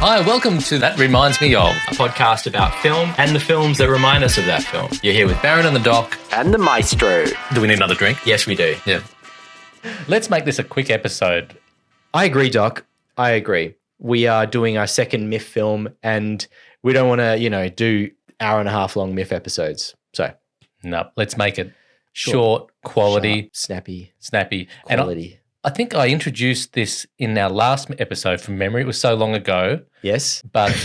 Hi, welcome to That Reminds Me Of, a podcast about film and the films that remind us of that film. You're here with Baron and the Doc. And the Maestro. Do we need another drink? Yes, we do. Yeah. Let's make this a quick episode. I agree, Doc. I agree. We are doing our second MIFF film and we don't want to, do hour-and-a-half long MIFF episodes. So, No, let's make it short, quality, sharp, snappy. quality. And I think I introduced this in our last episode from memory. It was so long ago. Yes. But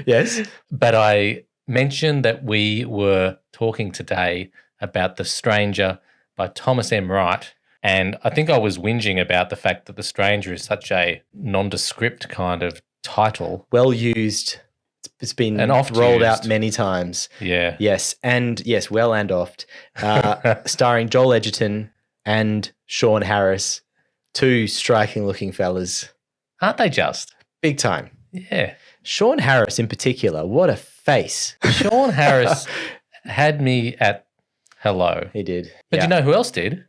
Yes. But I mentioned that we were talking today about The Stranger by Thomas M. Wright. And I think I was whinging about the fact that The Stranger is such a nondescript kind of title. Well used. It's been And oft rolled used. out many times. Yeah. Yes. And yes, well and oft. Starring Joel Edgerton and Sean Harris, two striking-looking fellas. Aren't they just? Big time. Yeah. Sean Harris in particular, what a face. Sean Harris had me at hello. He did. But you know who else did?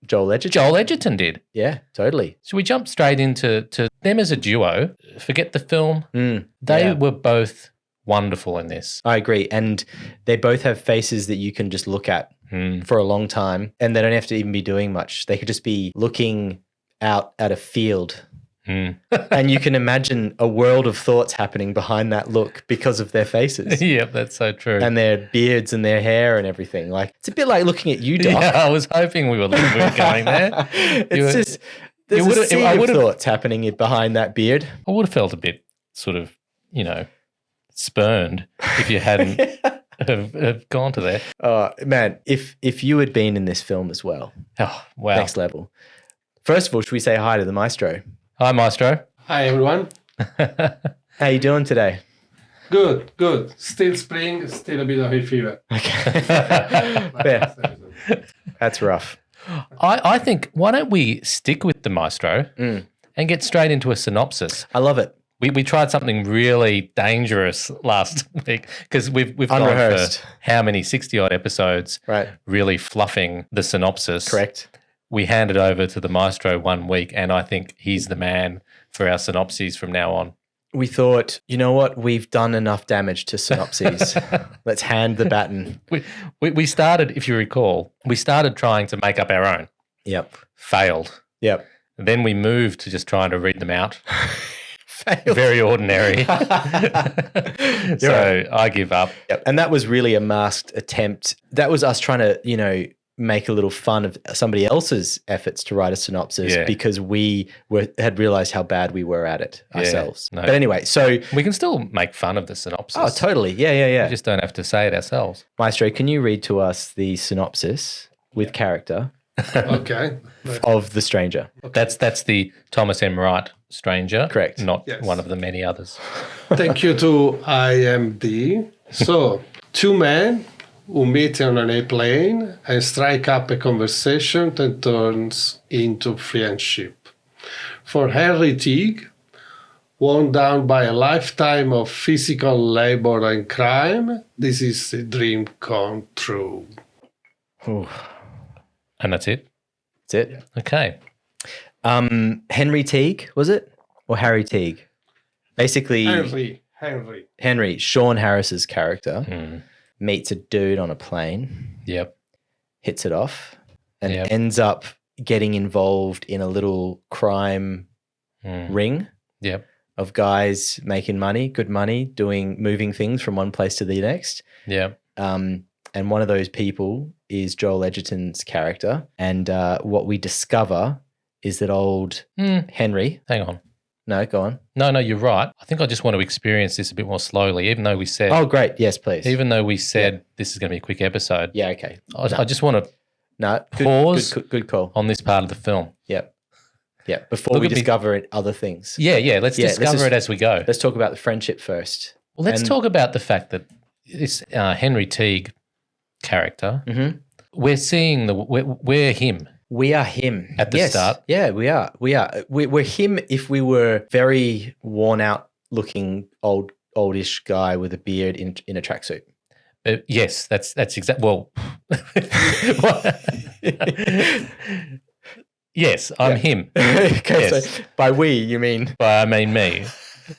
Joel Edgerton. Joel Edgerton did. Yeah, totally. So we jumped straight into them as a duo. Forget the film. They yeah. were both wonderful in this. I agree. And they both have faces that you can just look at for a long time and they don't have to even be doing much. They could just be looking out at a field and you can imagine a world of thoughts happening behind that look because of their faces. Yep, that's so true. And their beards and their hair and everything. Like, it's a bit like looking at you, Doc. Yeah, I was hoping we were going there. There's a sea of thoughts happening behind that beard. I would have felt a bit sort of, spurned if you hadn't have gone to there. Oh, man, if you had been in this film as well. Oh, wow. Next level. First of all, should we say hi to the maestro? Hi, Maestro. Hi, everyone. How you doing today? Good. Still spring, still a bit of hay fever. Okay. Yeah, that's rough. I think, why don't we stick with the Maestro and get straight into a synopsis? I love it. We tried something really dangerous last week because we've gone Unrehearsed. for how many 60-odd episodes Right. really fluffing the synopsis. Correct. We handed over to the Maestro 1 week and I think he's the man for our synopses from now on. We thought, you know what? We've done enough damage to synopses. Let's hand the baton. We started, if you recall, trying to make up our own. Yep. Failed. Yep. Then we moved to just trying to read them out. Failed. Very ordinary. So right. I give up. Yep. And that was really a masked attempt. That was us trying to, make a little fun of somebody else's efforts to write a synopsis because we had realized how bad we were at it ourselves. No. But anyway, so We can still make fun of the synopsis. oh, totally. Yeah. We just don't have to say it ourselves. Maestro, can you read to us the synopsis with character Okay. of The Stranger? That's the Thomas M. Wright Stranger. Correct. Not Yes. one of the many others. Thank you to IMD. So, two men who meet on an airplane and strike up a conversation that turns into friendship. For Henry Teague, worn down by a lifetime of physical labor and crime, this is a dream come true. Ooh, And that's it? that's it. Okay. Henry Teague, was it? Or Harry Teague? Basically, Henry. Sean Harris's character, meets a dude on a plane, Yep. hits it off, and Yep. ends up getting involved in a little crime ring Yep. of guys making money, good money, moving things from one place to the next. Yep. And one of those people is Joel Edgerton's character. And what we discover is that old Henry. Hang on. No, go on. No, you're right. I think I just want to experience this a bit more slowly, even though we said Oh, great. Yes, please. this is going to be a quick episode. Yeah, okay. I just want to No, pause Good call. on this part of the film. Yep. Before Look we at me. discover other things. Yeah. Let's discover it as we go. Let's talk about the friendship first. Well, let's And- talk about the fact that this Henry Teague character, we're seeing we're him. We are him. At the start? Yeah, we are. We're him if we were very worn out looking oldish guy with a beard in a tracksuit. Yes, that's exact. Well, yes, I'm him. Okay, Yes. so by we you mean But I mean me.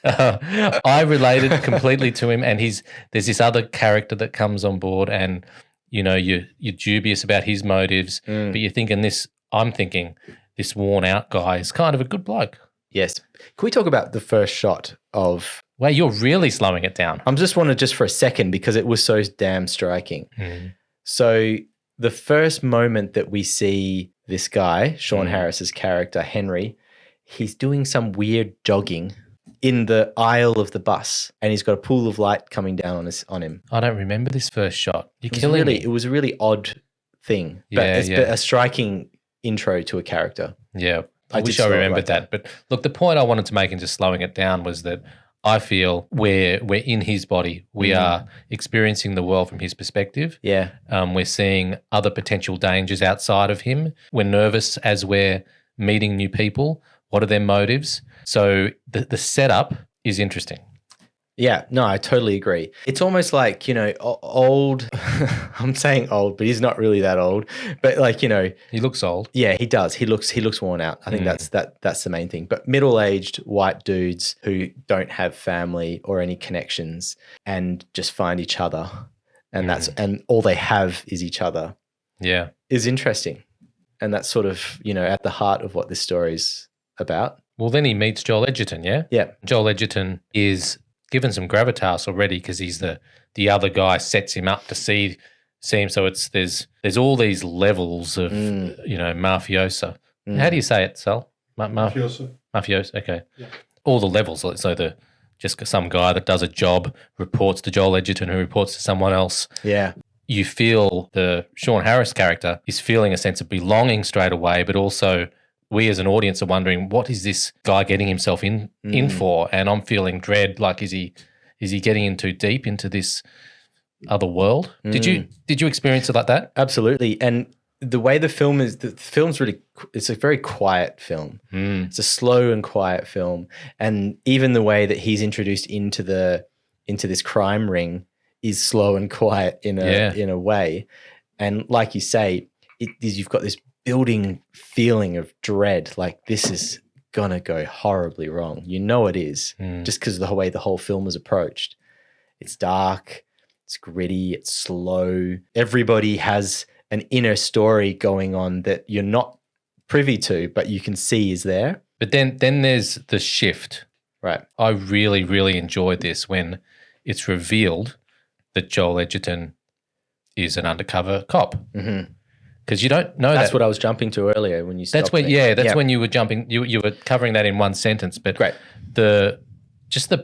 I related completely to him, and there's this other character that comes on board, and you're dubious about his motives, but I'm thinking this worn out guy is kind of a good bloke. Yes. Can we talk about the first shot of? Well, you're really slowing it down. I'm just wanted just for a second because it was so damn striking. So the first moment that we see this guy, Sean Harris's character, Henry, he's doing some weird jogging in the aisle of the bus, and he's got a pool of light coming down on him. I don't remember this first shot. You're killing me. It was a really odd thing, but it's a striking intro to a character. Yeah. I wish I remembered that. But look, the point I wanted to make in just slowing it down was that I feel we're in his body. We are experiencing the world from his perspective. Yeah. We're seeing other potential dangers outside of him. We're nervous as we're meeting new people. What are their motives? So the setup is interesting. Yeah, no, I totally agree. It's almost like, old, I'm saying old, but he's not really that old, but like, He looks old. Yeah, he does. He looks worn out. I think that's the main thing. But middle-aged white dudes who don't have family or any connections and just find each other, and and all they have is each other. Yeah. Is interesting. And that's sort of, at the heart of what this story's about. Well, then he meets Joel Edgerton, yeah? Yeah. Joel Edgerton is given some gravitas already because he's the other guy sets him up to see him. So there's all these levels of mafiosa. How do you say it, Sal? Mafioso. Mafioso. Okay. Yeah. All the levels. So just some guy that does a job reports to Joel Edgerton, who reports to someone else. Yeah. You feel the Sean Harris character is feeling a sense of belonging straight away, but also we as an audience are wondering, what is this guy getting himself in for? And I'm feeling dread. Like, is he getting in too deep into this other world? Did you experience it like that? Absolutely. And the way the film's really, it's a very quiet film. It's a slow and quiet film. And even the way that he's introduced into this crime ring is slow and quiet in a way. And like you say, you've got this building feeling of dread, like this is gonna go horribly wrong. It is, just because of the way the whole film is approached. It's dark, it's gritty, it's slow. Everybody has an inner story going on that you're not privy to, but you can see is there. But then there's the shift. Right. I really, really enjoyed this when it's revealed that Joel Edgerton is an undercover cop. Because you don't know that's what I was jumping to earlier when you stopped. That's when you were jumping. You were covering that in one sentence. But great. The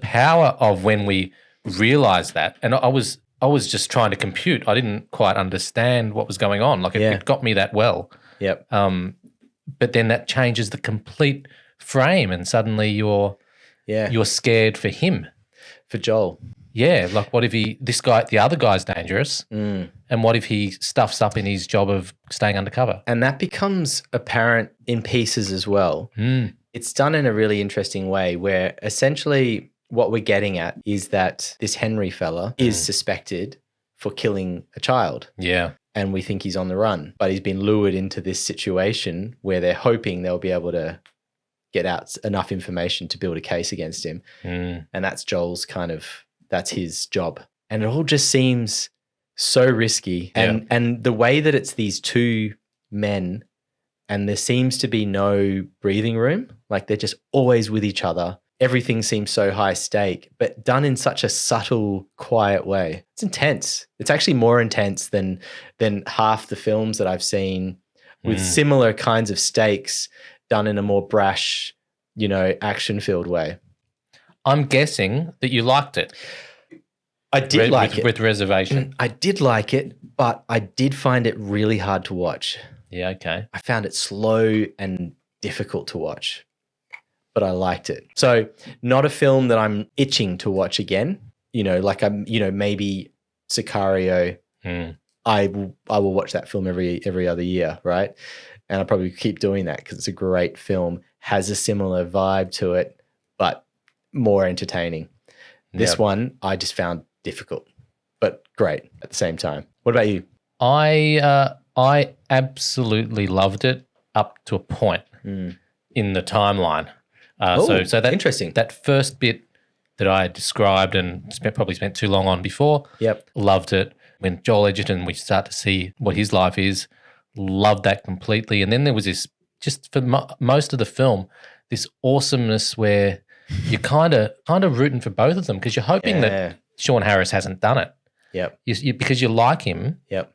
power of when we realised that, and I was just trying to compute. I didn't quite understand what was going on. Like it got me that well. Yep. But then that changes the complete frame, and suddenly you're scared for him, for Joel. Yeah, like what if the other guy's dangerous, and what if he stuffs up in his job of staying undercover? And that becomes apparent in pieces as well. It's done in a really interesting way where essentially what we're getting at is that this Henry fella is suspected for killing a child. Yeah. And we think he's on the run, but he's been lured into this situation where they're hoping they'll be able to get out enough information to build a case against him. And that's Joel's that's his job. And it all just seems so risky. And the way that it's these two men and there seems to be no breathing room, like they're just always with each other. Everything seems so high stake, but done in such a subtle, quiet way. It's intense. It's actually more intense than half the films that I've seen with similar kinds of stakes done in a more brash, action-filled way. I'm guessing that you liked it. I did like it. With reservation. I did like it, but I did find it really hard to watch. Yeah, okay. I found it slow and difficult to watch, but I liked it. So not a film that I'm itching to watch again. Maybe Sicario. I will watch that film every other year, right? And I'll probably keep doing that because it's a great film, has a similar vibe to it, but more entertaining. This one I just found difficult, but great at the same time. What about you? I absolutely loved it up to a point in the timeline. So that interesting. That first bit that I had described and probably spent too long on before. Yep. Loved it. When Joel Edgerton, we start to see what his life is, loved that completely. And then there was this, just for most of the film, this awesomeness where you're kind of rooting for both of them because you're hoping that Sean Harris hasn't done it. Yep. Because you like him. Yep.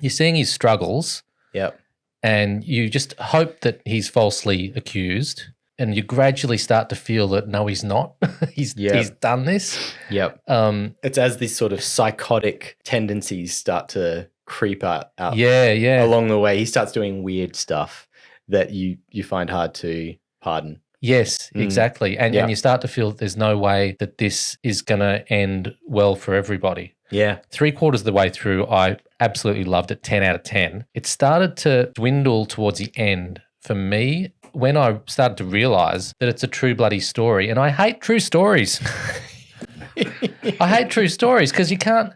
You're seeing his struggles. Yep. And you just hope that he's falsely accused, and you gradually start to feel that no, he's not. He's done this. Yep. It's as these sort of psychotic tendencies start to creep out. Yeah. Along the way, he starts doing weird stuff that you find hard to pardon. Yes, exactly. And you start to feel that there's no way that this is going to end well for everybody. Yeah. 3/4 of the way through, I absolutely loved it, 10 out of 10. It started to dwindle towards the end for me when I started to realise that it's a true bloody story. And I hate true stories. I hate true stories because you can't,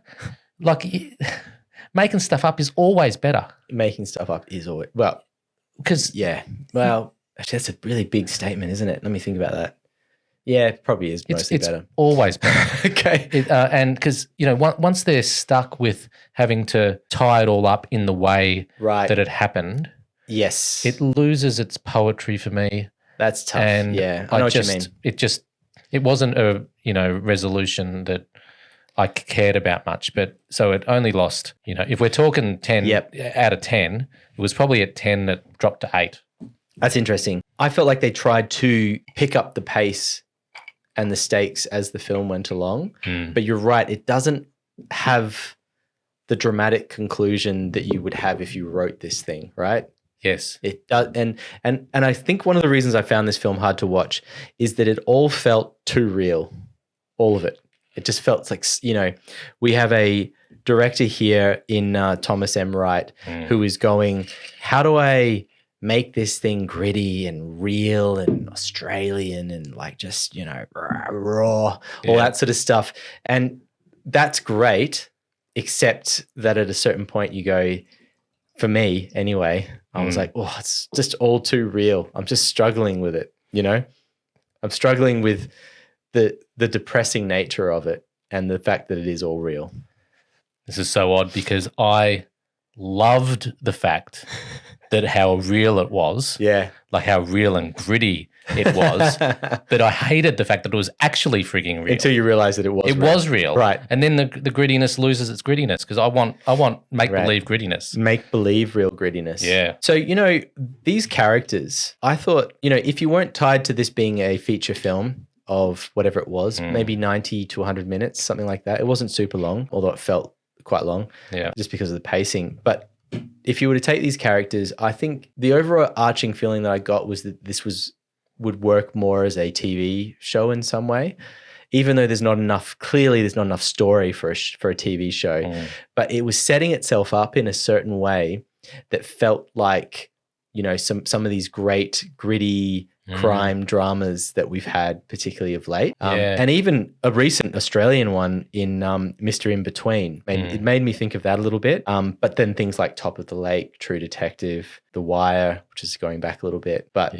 making stuff up is always better. Making stuff up is always, well, because well, actually, that's a really big statement, isn't it? Let me think about that. Yeah, it probably is mostly better. It's always better. Okay. And because, once they're stuck with having to tie it all up in the way that it happened, yes, it loses its poetry for me. That's tough. And I know what you mean. It wasn't a, resolution that I cared about much, but so it only lost, if we're talking 10 out of 10, it was probably at 10 that dropped to 8. That's interesting. I felt like they tried to pick up the pace and the stakes as the film went along. But you're right, it doesn't have the dramatic conclusion that you would have if you wrote this thing, right? Yes. It does. And I think one of the reasons I found this film hard to watch is that it all felt too real. All of it. It just felt like, we have a director here in Thomas M. Wright who is going, how do I make this thing gritty and real and Australian and raw, all that sort of stuff. And that's great, except that at a certain point you go, for me anyway, I was like, oh, it's just all too real. I'm just struggling with it, I'm struggling with the depressing nature of it and the fact that it is all real. This is so odd because I loved the fact that how real it was. Yeah. Like how real and gritty it was. But I hated the fact that it was actually freaking real. Until you realize that it was real. It was real. Right. And then the grittiness loses its grittiness because I want make-believe grittiness. Make-believe real grittiness. Yeah. So, these characters, I thought, if you weren't tied to this being a feature film of whatever it was, maybe 90 to 100 minutes, something like that. It wasn't super long, although it felt quite long. Yeah. Just because of the pacing. But if you were to take these characters, I think the overarching feeling that I got was that this would work more as a TV show in some way, even though there's not enough story for a TV show. But it was setting itself up in a certain way that felt like, some of these great gritty crime dramas that we've had, particularly of late. And even a recent Australian one in Mr. In Between. It made me think of that a little bit. But then things like Top of the Lake, True Detective, The Wire, which is going back a little bit. But,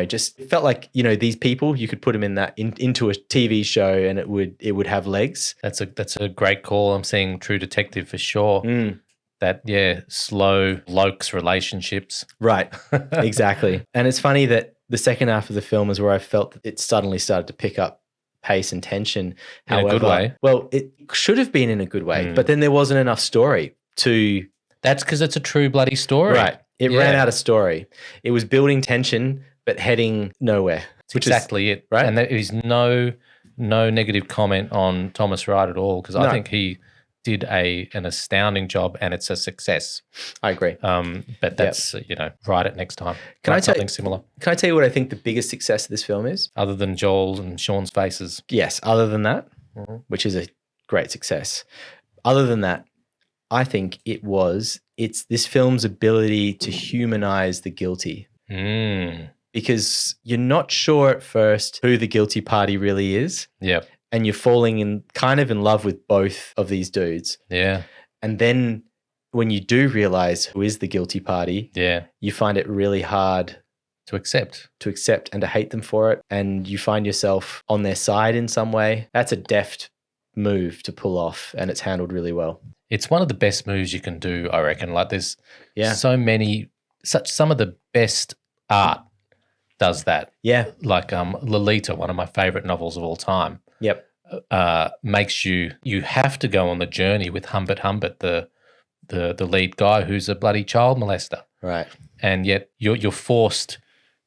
just felt like, these people, you could put them into a TV show and it would have legs. That's a great call. I'm seeing True Detective for sure. That, slow Lokes relationships. Right, exactly. And it's funny that the second half of the film is where I felt that it suddenly started to pick up pace and tension. In a good way? Well, it should have been in a good way, but then there wasn't enough story to... That's because it's a true bloody story. Right. It ran out of story. It was building tension, but heading nowhere. Which is exactly it. Right. And there is no negative comment on Thomas Wright at all because I think he did an astounding job and it's a success. I agree. But that's, write it next time. Can I something similar? Can I tell you what I think the biggest success of this film is? Other than Joel and Sean's faces. Yes, other than that, which is a great success. Other than that, I think it's this film's ability to humanize the guilty. Because you're not sure at first who the guilty party really is. Yeah. And you're falling in love with both of these dudes. Yeah. And then when you do realize who is the guilty party, you find it really hard to accept. And to hate them for it. And you find yourself on their side in some way. That's a deft move to pull off, and it's handled really well. It's one of the best moves you can do, I reckon. Like there's some of the best art does that. Yeah. Like Lolita, one of my favorite novels of all time. Yep. Makes you have to go on the journey with Humbert, the lead guy who's a bloody child molester. Right. And yet you're forced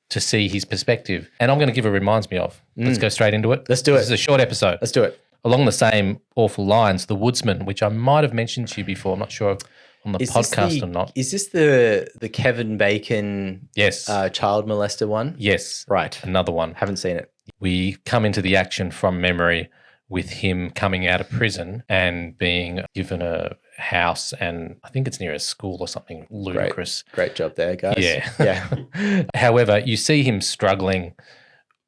to see his perspective. And I'm going to give a reminds me of. Let's go straight into it. Let's do it. This is a short episode. Let's do it. Along the same awful lines, The Woodsman, which I might have mentioned to you before. I'm not sure on the podcast or not. Is this the Kevin Bacon Yes. child molester one? Yes. Right. Another one. Haven't seen it. We come into the action from memory with him coming out of prison and being given a house, and I think it's near a school or something ludicrous. Great job there, guys. Yeah. Yeah. However, you see him struggling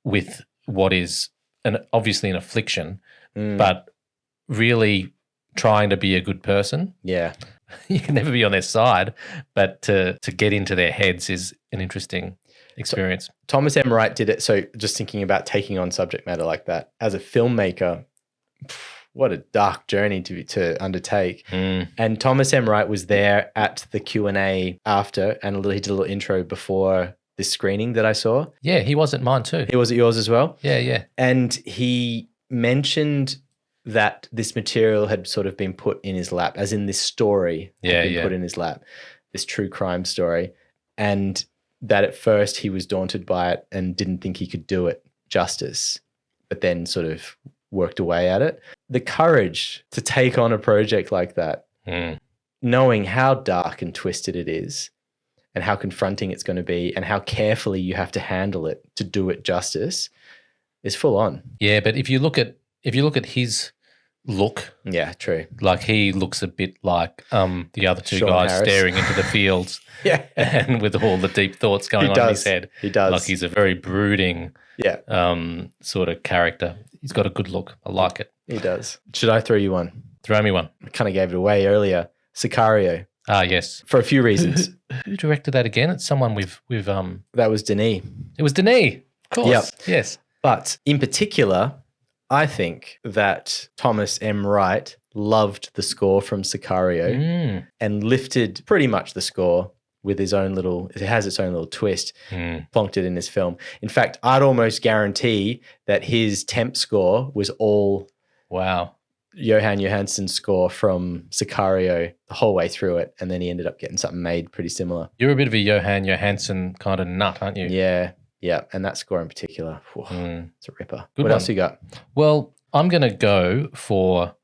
with what is obviously an affliction, but really trying to be a good person. Yeah. You can never be on their side, but to get into their heads is an interesting experience. Thomas M. Wright did it. So just thinking about taking on subject matter like that as a filmmaker, what a dark journey to undertake. And Thomas M. Wright was there at the Q&A after, and he did a little intro before this screening that I saw. Yeah, he was at mine too. He was at yours as well? Yeah. And he mentioned that this material had sort of been put in his lap, as in this story had been put in his lap, this true crime story, and that at first he was daunted by it and didn't think he could do it justice, but then sort of worked away at it. The courage to take on a project like that, knowing how dark and twisted it is and how confronting it's going to be and how carefully you have to handle it to do it justice is full on. Yeah, but if you look at his look, yeah, true. Like he looks a bit like the other two Sean guys Harris. staring into the fields, Yeah. and with all the deep thoughts going on in his head. He does. Like he's a very brooding, sort of character. He's got a good look. I like it. He does. Should I throw you one? Throw me one. I kind of gave it away earlier. Sicario. Ah, yes. For a few reasons. Who directed that again? It's someone we've That was Denis. It was Denis, of course. Yep. Yes. But in particular, I think that Thomas M. Wright loved the score from Sicario and lifted pretty much the score with his own little, it has its own little twist, plonked it in his film. In fact, I'd almost guarantee that his temp score was all Johan Johansson's score from Sicario the whole way through it, and then he ended up getting something made pretty similar. You're a bit of a Johan Johansson kind of nut, aren't you? Yeah, and that score in particular, it's a ripper. Good what one. else you got? Well, I'm going to go for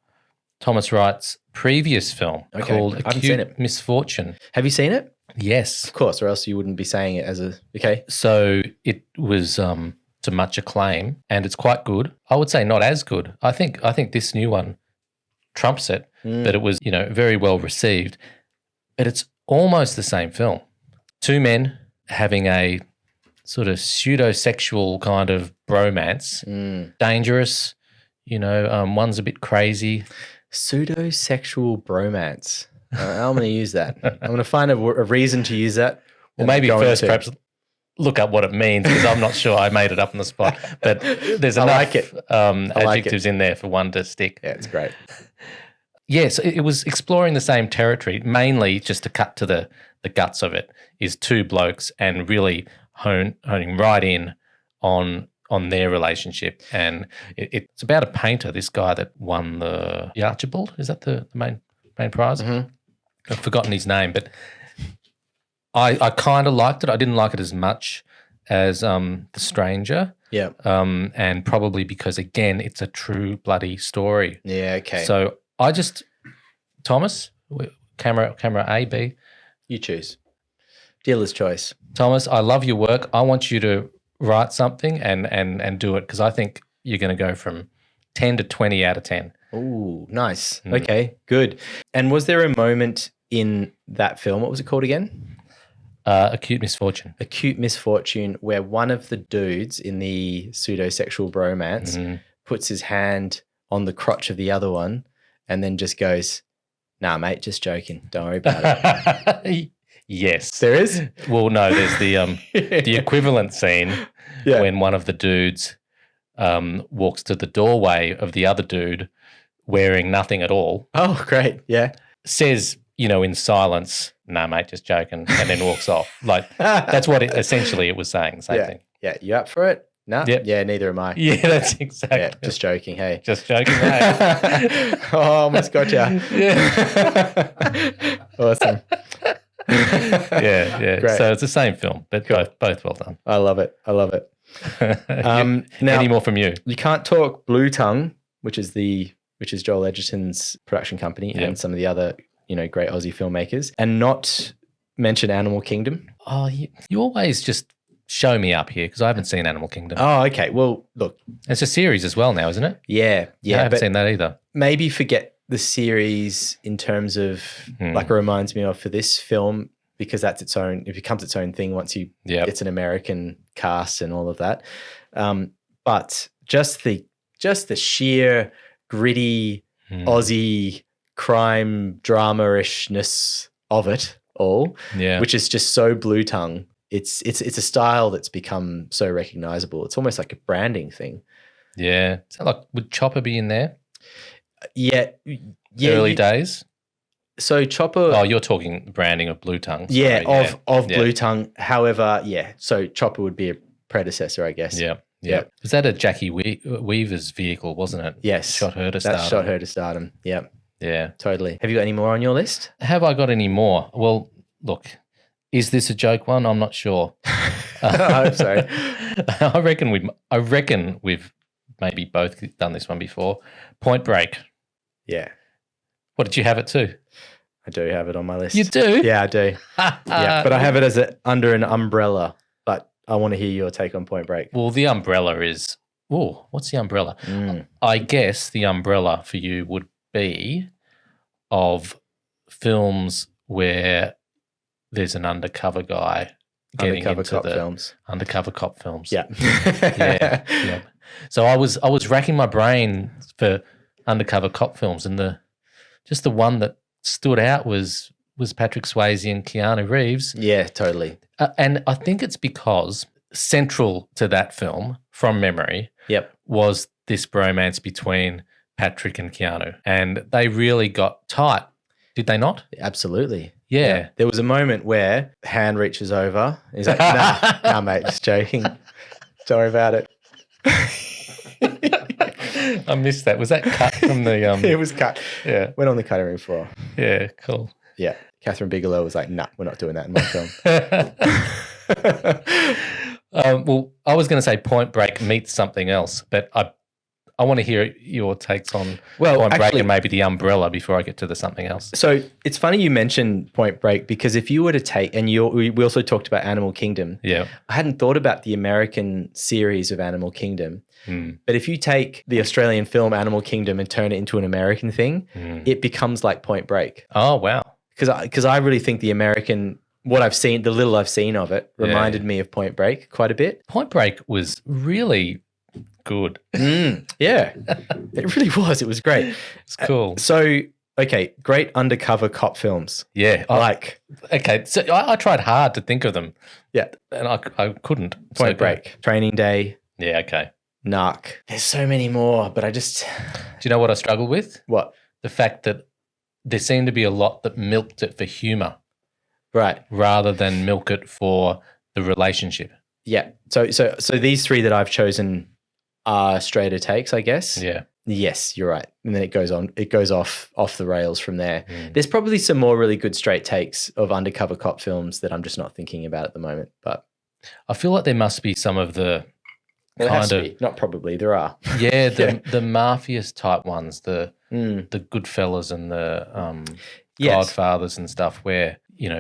Thomas Wright's previous film called I haven't seen Acute it. Misfortune. Have you seen it? Yes. Of course, or else you wouldn't be saying it as a, okay. So it was to much acclaim, and it's quite good. I would say not as good. I think this new one trumps it, but it was, very well received. But it's almost the same film. Two men having a sort of pseudo-sexual kind of bromance, dangerous, one's a bit crazy. Pseudo-sexual bromance. I'm going to use that. I'm going to find a reason to use that. Well, maybe first perhaps look up what it means, because I'm not sure I made it up on the spot. But there's enough adjectives in there for one to stick. Yeah, it's great. Yes, it was exploring the same territory, mainly just to cut to the guts of it, is two blokes and really honing right in on their relationship. And it's about a painter, this guy that won the Archibald. Is that the main prize? Mm-hmm. I've forgotten his name, but I kind of liked it. I didn't like it as much as The Stranger. Yeah. And probably because, again, it's a true bloody story. Yeah, okay. So Thomas, camera A, B. You choose. Dealer's choice. Thomas, I love your work. I want you to write something and do it, because I think you're going to go from 10 to 20 out of 10. Ooh, nice. Okay, good. And was there a moment in that film, what was it called again? Acute Misfortune. Acute Misfortune, where one of the dudes in the pseudo-sexual bromance puts his hand on the crotch of the other one and then just goes, "Nah, mate, just joking. Don't worry about it." Yes. There is? Well, no, there's the equivalent scene when one of the dudes walks to the doorway of the other dude wearing nothing at all. Oh, great. Yeah. Says, in silence, "Nah, mate, just joking," and then walks off. Like, that's what essentially it was saying, same thing. Yeah. You up for it? No? Yep. Yeah, neither am I. Yeah, that's exactly. Yeah, just joking, hey. Just joking, hey. Oh, almost got you. Yeah. Awesome. Yeah. Great. So it's the same film, but both well done. I love it. Now, Any more from you? You can't talk Blue Tongue, which is Joel Edgerton's production company, and some of the other, great Aussie filmmakers, and not mention Animal Kingdom. Oh, you always just show me up here because I haven't seen Animal Kingdom. Oh, okay. Well, look. It's a series as well now, isn't it? Yeah. I haven't seen that either. Maybe forget the series in terms of, like it reminds me of for this film, because it becomes its own thing once it's an American cast and all of that. But just the sheer gritty Aussie crime drama-ishness of it all, which is just so Blue Tongue. It's a style that's become so recognizable. It's almost like a branding thing. Yeah. So like, would Chopper be in there? Yeah. Early days? So Chopper... Oh, you're talking branding of Blue Tongue. Sorry, of Blue Tongue. However, so Chopper would be a predecessor, I guess. Yeah. Was that a Jackie Weaver's vehicle, wasn't it? Yes. Shot her to stardom. That shot her to stardom. Yeah. Yeah. Totally. Have you got any more on your list? Have I got any more? Well, look, is this a joke one? I'm not sure. I hope so. I reckon we've maybe both done this one before. Point Break. Yeah. What, did you have it too? I do have it on my list. You do? Yeah, I do. Yeah, but I have it as under an umbrella. But I want to hear your take on Point Break. Well, the umbrella is... Oh, what's the umbrella? I guess the umbrella for you would be of films where there's an undercover guy getting Undercover into cop the films. Undercover cop films. Yeah. Yeah. So I was racking my brain for undercover cop films, and the one that stood out was Patrick Swayze and Keanu Reeves. Yeah, totally. And I think it's because central to that film, from memory, was this bromance between Patrick and Keanu, and they really got tight, did they not? Absolutely. Yeah. There was a moment where hand reaches over. He's like, nah, mate, just joking. Don't worry about it. I missed that. Was that cut from the... It was cut. Yeah. Went on the cutting room floor. Yeah, cool. Yeah. Catherine Bigelow was like, nah, we're not doing that in my film. Well, I was going to say Point Break meets something else, but I want to hear your takes on Point Break and maybe the umbrella before I get to the something else. So it's funny you mentioned Point Break, because if you were to take, and we also talked about Animal Kingdom. Yeah. I hadn't thought about the American series of Animal Kingdom. But if you take the Australian film Animal Kingdom and turn it into an American thing, it becomes like Point Break. Oh, wow. Because I really think the American, what I've seen, the little I've seen of it, reminded me of Point Break quite a bit. Point Break was really good. Yeah, it really was. It was great. It's cool. So, okay, great undercover cop films. Yeah. Okay, so I tried hard to think of them. Yeah. And I couldn't. Point Break, Training Day. Yeah, okay. Narc. There's so many more, but I just... Do you know what I struggle with? What? The fact that there seemed to be a lot that milked it for humour. Right. Rather than milk it for the relationship. Yeah. So these three that I've chosen are straighter takes, I guess. Yeah. Yes, you're right. And then it goes off the rails from there. There's probably some more really good straight takes of undercover cop films that I'm just not thinking about at the moment. But I feel like there must be some of the not probably, there are. Yeah, the mafias type ones, the Goodfellas and the Godfathers and stuff, where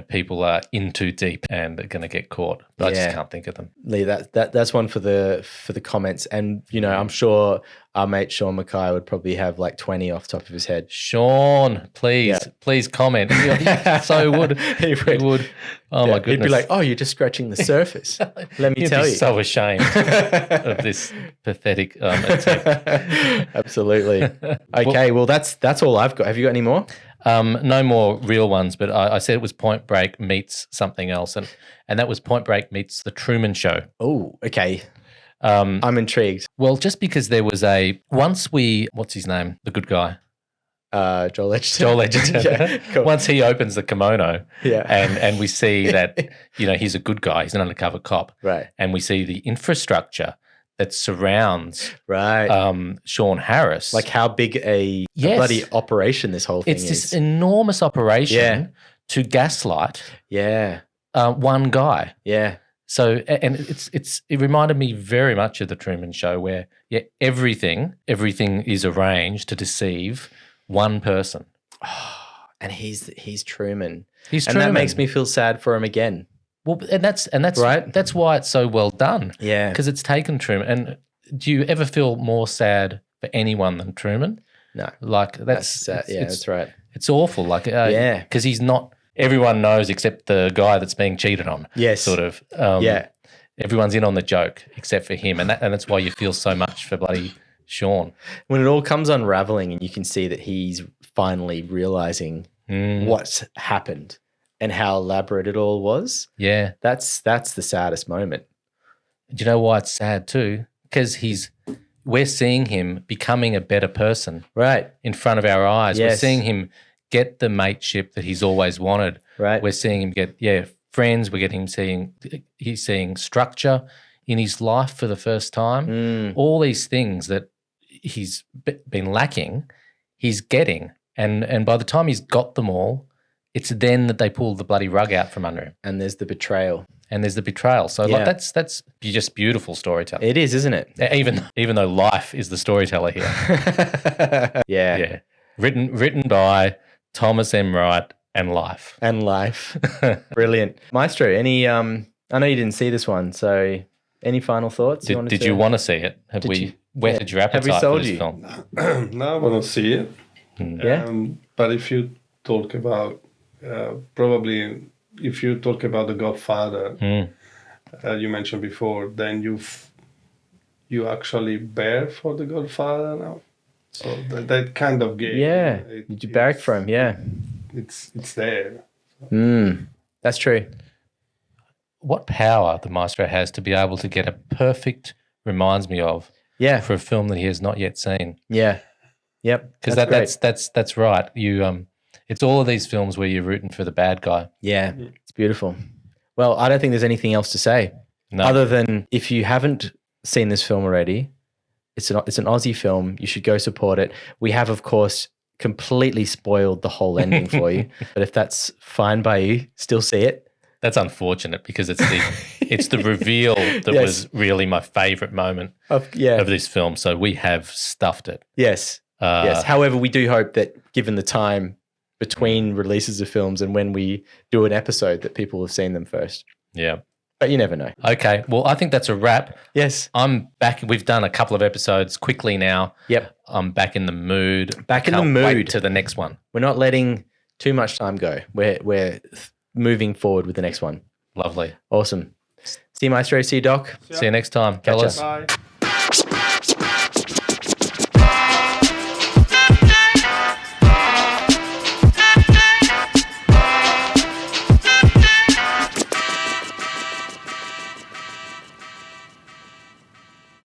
people are in too deep and are going to get caught. But I just can't think of them. Lee, that's one for the comments, and I'm sure our mate Sean Mackay would probably have like 20 off the top of his head. Sean, please comment. He so would. He would. Oh my goodness. He'd be like, "Oh, you're just scratching the surface." Let me tell you. So ashamed of this pathetic attempt. Absolutely. Okay, well that's all I've got. Have you got any more? No more real ones, but I said it was Point Break meets something else, and that was Point Break meets The Truman Show. Oh, okay. I'm intrigued. Well, just because there was what's his name? The good guy. Joel Edgerton. Joel Edgerton. Yeah, cool. Once he opens the kimono, Yeah. and we see that, he's a good guy. He's an undercover cop. Right. And we see the infrastructure that surrounds Right. Sean Harris. Like how big a bloody operation this whole thing is. It's this enormous operation to gaslight one guy. Yeah. So, and it reminded me very much of The Truman Show, where everything is arranged to deceive one person. And he's Truman. He's and Truman. that makes me feel sad for him again. Well, and that's right. That's why it's so well done. Yeah. Because it's taken Truman. And do you ever feel more sad for anyone than Truman? No. Like that's sad. That's right. It's awful. Like because he's not. Everyone knows except the guy that's being cheated on. Yes. Sort of. Everyone's in on the joke except for him, and that's why you feel so much for bloody Sean. When it all comes unraveling and you can see that he's finally realizing what's happened and how elaborate it all was. Yeah. That's the saddest moment. Do you know why it's sad too? Because we're seeing him becoming a better person. Right. In front of our eyes. Yes. We're seeing him get the mateship that he's always wanted. Right. We're seeing him get friends. He's seeing structure in his life for the first time. All these things that he's been lacking, he's getting. And by the time he's got them all, it's then that they pull the bloody rug out from under him. And there's the betrayal. So like that's just beautiful storytelling. It is, isn't it? Even though life is the storyteller here. Yeah. Written by Thomas M. Wright and Life. Brilliant. Maestro, any I know you didn't see this one, so any final thoughts? Did you want to see it? Have we whetted your appetite Have we sold for this you? film? No, I want to see it. Yeah. But if you talk about probably if you talk about The Godfather, you mentioned before, then you actually bear for The Godfather now. So that kind of game. Yeah. You barrack for him, yeah. It's there. That's true. What power the maestro has to be able to get a perfect reminds me of for a film that he has not yet seen. Yeah. Yep. Because that's right. You it's all of these films where you're rooting for the bad guy. Yeah. It's beautiful. Well, I don't think there's anything else to say. No. Other than if you haven't seen this film already, it's an Aussie film. You should go support it. We have, of course, completely spoiled the whole ending for you. But if that's fine by you, still see it. That's unfortunate because it's the reveal that was really my favourite moment of this film. So we have stuffed it. Yes. Yes. However, we do hope that given the time between releases of films and when we do an episode, that people have seen them first. Yeah. But you never know. Okay. Well, I think that's a wrap. Yes. I'm back. We've done a couple of episodes quickly now. Yep. I'm back in the mood. Can't wait to the next one. We're not letting too much time go. We're moving forward with the next one. Lovely. Awesome. See you, Maestro. See you, Doc. See you next time, fellas. Ya. Bye.